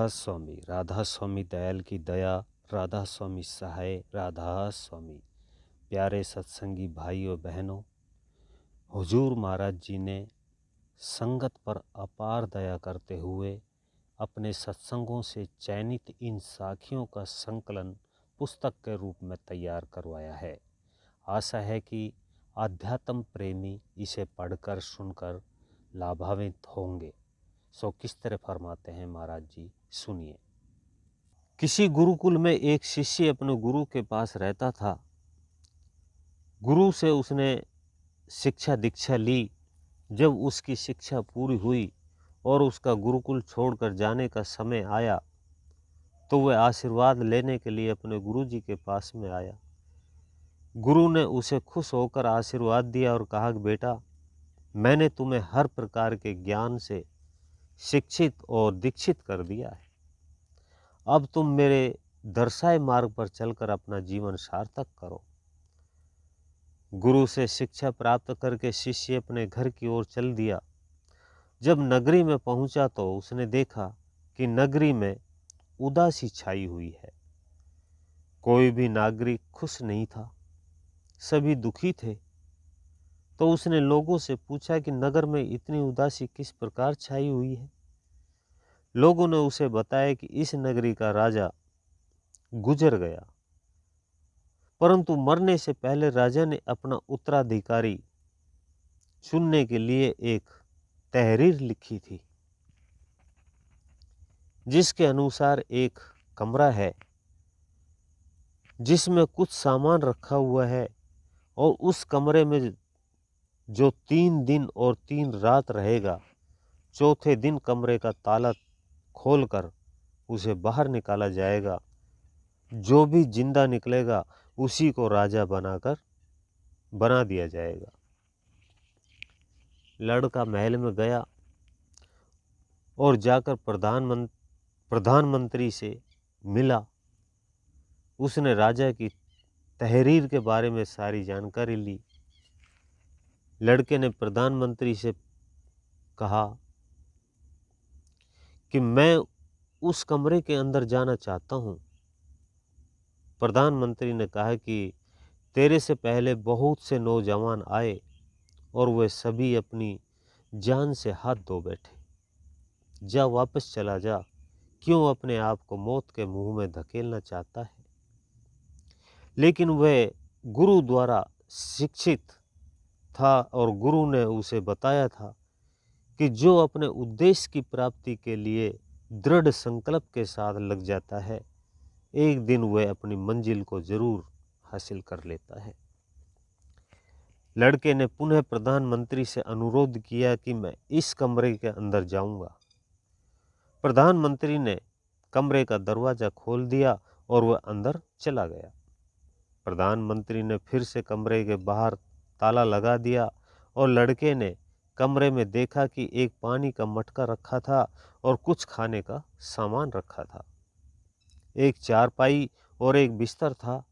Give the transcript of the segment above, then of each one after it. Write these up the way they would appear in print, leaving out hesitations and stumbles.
राधा स्वामी दयाल की दया, राधा स्वामी सहाय, राधा स्वामी। प्यारे सत्संगी भाइयों बहनों, हुजूर महाराज जी ने संगत पर अपार दया करते हुए अपने सत्संगों से चयनित इन साखियों का संकलन पुस्तक के रूप में तैयार करवाया है। आशा है कि आध्यात्म प्रेमी इसे पढ़कर सुनकर लाभान्वित होंगे। सो किस तरह फरमाते हैं महाराज जी, सुनिए। किसी गुरुकुल में एक शिष्य अपने गुरु के पास रहता था। गुरु से उसने शिक्षा दीक्षा ली। जब उसकी शिक्षा पूरी हुई और उसका गुरुकुल छोड़कर जाने का समय आया तो वह आशीर्वाद लेने के लिए अपने गुरु जी के पास में आया। गुरु ने उसे खुश होकर आशीर्वाद दिया और कहा कि बेटा, मैंने तुम्हें हर प्रकार के ज्ञान से शिक्षित और दीक्षित कर दिया है। अब तुम मेरे दर्शाए मार्ग पर चलकर अपना जीवन सार्थक करो। गुरु से शिक्षा प्राप्त करके शिष्य अपने घर की ओर चल दिया। जब नगरी में पहुंचा तो उसने देखा कि नगरी में उदासी छाई हुई है। कोई भी नागरिक खुश नहीं था, सभी दुखी थे। तो उसने लोगों से पूछा कि नगर में इतनी उदासी किस प्रकार छाई हुई है। लोगों ने उसे बताया कि इस नगरी का राजा गुजर गया, परंतु मरने से पहले राजा ने अपना उत्तराधिकारी चुनने के लिए एक तहरीर लिखी थी, जिसके अनुसार एक कमरा है जिसमें कुछ सामान रखा हुआ है और उस कमरे में जो 3 दिन और 3 रात रहेगा, चौथे दिन कमरे का ताला खोलकर उसे बाहर निकाला जाएगा। जो भी जिंदा निकलेगा उसी को राजा बना दिया जाएगा। लड़का महल में गया और जाकर प्रधानमंत्री से मिला। उसने राजा की तहरीर के बारे में सारी जानकारी ली। लड़के ने प्रधानमंत्री से कहा कि मैं उस कमरे के अंदर जाना चाहता हूँ। प्रधानमंत्री ने कहा कि तेरे से पहले बहुत से नौजवान आए और वे सभी अपनी जान से हाथ धो बैठे। जा वापस चला जा, क्यों अपने आप को मौत के मुंह में धकेलना चाहता है। लेकिन वह गुरु द्वारा शिक्षित था और गुरु ने उसे बताया था कि जो अपने उद्देश्य की प्राप्ति के लिए दृढ़ संकल्प के साथ लग जाता है, एक दिन वह अपनी मंजिल को जरूर हासिल कर लेता है। लड़के ने पुनः प्रधानमंत्री से अनुरोध किया कि मैं इस कमरे के अंदर जाऊंगा। प्रधानमंत्री ने कमरे का दरवाजा खोल दिया और वह अंदर चला गया। प्रधानमंत्री ने फिर से कमरे के बाहर ताला लगा दिया और लड़के ने कमरे में देखा कि एक पानी का मटका रखा था और कुछ खाने का सामान रखा था। एक चारपाई और एक बिस्तर था।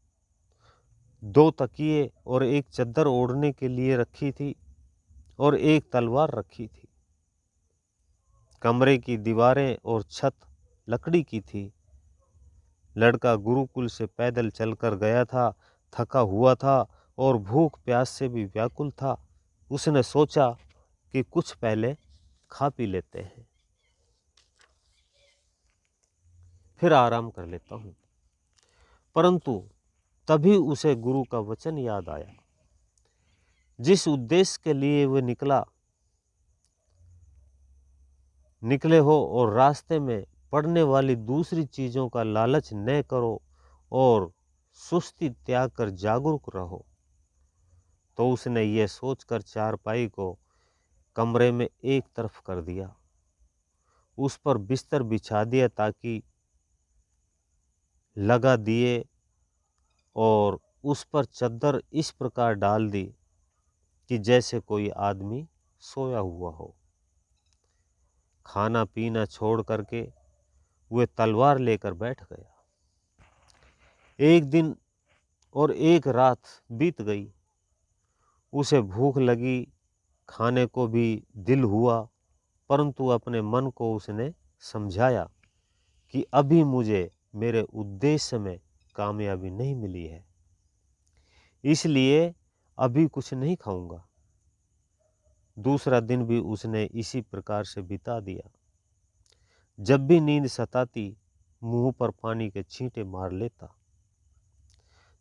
2 तकिए और एक चद्दर ओढ़ने के लिए रखी थी और एक तलवार रखी थी। कमरे की दीवारें और छत लकड़ी की थी। लड़का गुरुकुल से पैदल चलकर गया था, थका हुआ था और भूख प्यास से भी व्याकुल था। उसने सोचा कि कुछ पहले खा पी लेते हैं, फिर आराम कर लेता हूँ। परंतु तभी उसे गुरु का वचन याद आया। जिस उद्देश्य के लिए वह निकले हो और रास्ते में पड़ने वाली दूसरी चीज़ों का लालच न करो और सुस्ती त्याग कर जागरूक रहो। तो उसने ये सोचकर चारपाई को कमरे में एक तरफ कर दिया, उस पर बिस्तर बिछा दिया ताकि लगा दिए और उस पर चद्दर इस प्रकार डाल दी कि जैसे कोई आदमी सोया हुआ हो। खाना पीना छोड़ करके वह तलवार लेकर बैठ गया। एक दिन और एक रात बीत गई। उसे भूख लगी, खाने को भी दिल हुआ, परंतु अपने मन को उसने समझाया कि अभी मुझे मेरे उद्देश्य में कामयाबी नहीं मिली है, इसलिए अभी कुछ नहीं खाऊंगा। दूसरा दिन भी उसने इसी प्रकार से बिता दिया। जब भी नींद सताती, मुंह पर पानी के छींटे मार लेता।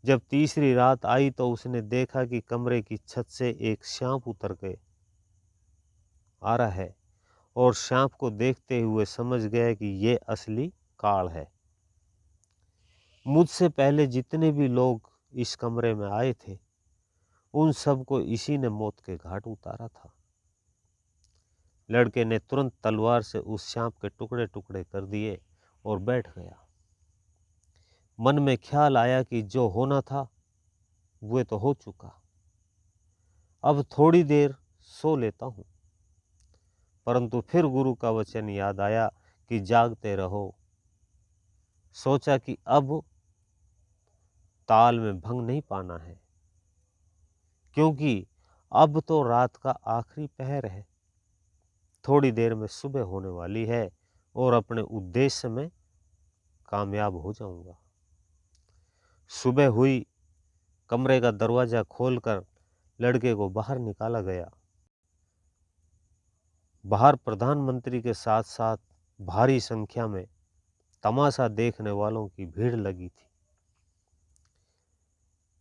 जब तीसरी रात आई तो उसने देखा कि कमरे की छत से एक सांप उतर के आ रहा है और सांप को देखते हुए समझ गया कि ये असली काल है। मुझसे पहले जितने भी लोग इस कमरे में आए थे, उन सबको इसी ने मौत के घाट उतारा था। लड़के ने तुरंत तलवार से उस सांप के टुकड़े टुकड़े कर दिए और बैठ गया। मन में ख्याल आया कि जो होना था वो तो हो चुका, अब थोड़ी देर सो लेता हूँ। परंतु फिर गुरु का वचन याद आया कि जागते रहो। सोचा कि अब ताल में भंग नहीं पाना है, क्योंकि अब तो रात का आखिरी पहर है। थोड़ी देर में सुबह होने वाली है और अपने उद्देश्य में कामयाब हो जाऊंगा। सुबह हुई, कमरे का दरवाजा खोलकर लड़के को बाहर निकाला गया। बाहर प्रधानमंत्री के साथ साथ भारी संख्या में तमाशा देखने वालों की भीड़ लगी थी।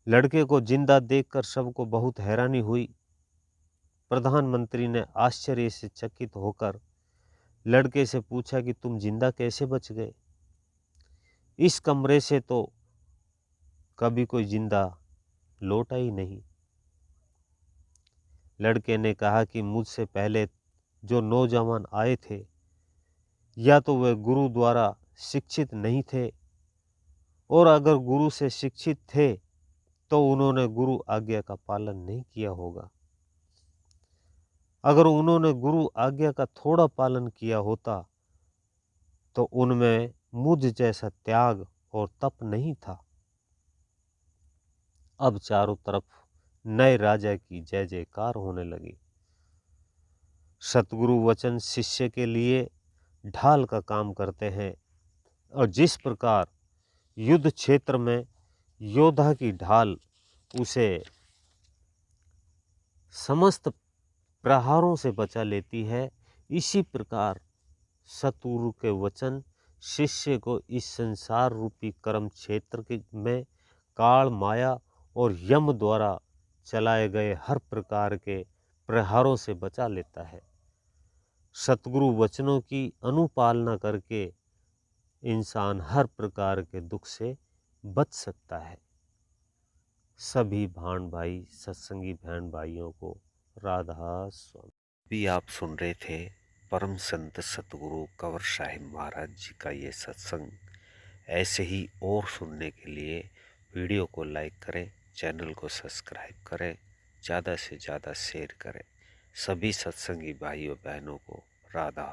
लड़के को जिंदा देखकर सबको बहुत हैरानी हुई। प्रधानमंत्री ने आश्चर्य से चकित होकर लड़के से पूछा कि तुम जिंदा कैसे बच गए? इस कमरे से तो कभी कोई जिंदा लौटा ही नहीं। लड़के ने कहा कि मुझसे पहले जो नौजवान आए थे, या तो वे गुरु द्वारा शिक्षित नहीं थे, और अगर गुरु से शिक्षित थे तो उन्होंने गुरु आज्ञा का पालन नहीं किया होगा। अगर उन्होंने गुरु आज्ञा का थोड़ा पालन किया होता तो उनमें मुझ जैसा त्याग और तप नहीं था। अब चारों तरफ नए राजा की जय जयकार होने लगी। सतगुरु वचन शिष्य के लिए ढाल का काम करते हैं, और जिस प्रकार युद्ध क्षेत्र में योद्धा की ढाल उसे समस्त प्रहारों से बचा लेती है, इसी प्रकार सतगुरु के वचन शिष्य को इस संसार रूपी कर्म क्षेत्र में काल, माया और यम द्वारा चलाए गए हर प्रकार के प्रहारों से बचा लेता है। सतगुरु वचनों की अनुपालना करके इंसान हर प्रकार के दुख से बच सकता है। सभी भाण भाई, सत्संगी बहन भाइयों को राधा स्वामी। भी आप सुन रहे थे परम संत सतगुरु कंवर साहिब महाराज जी का ये सत्संग। ऐसे ही और सुनने के लिए वीडियो को लाइक करें, चैनल को सब्सक्राइब करें, ज़्यादा से ज़्यादा शेयर करें। सभी सत्संगी भाइयों बहनों को राधा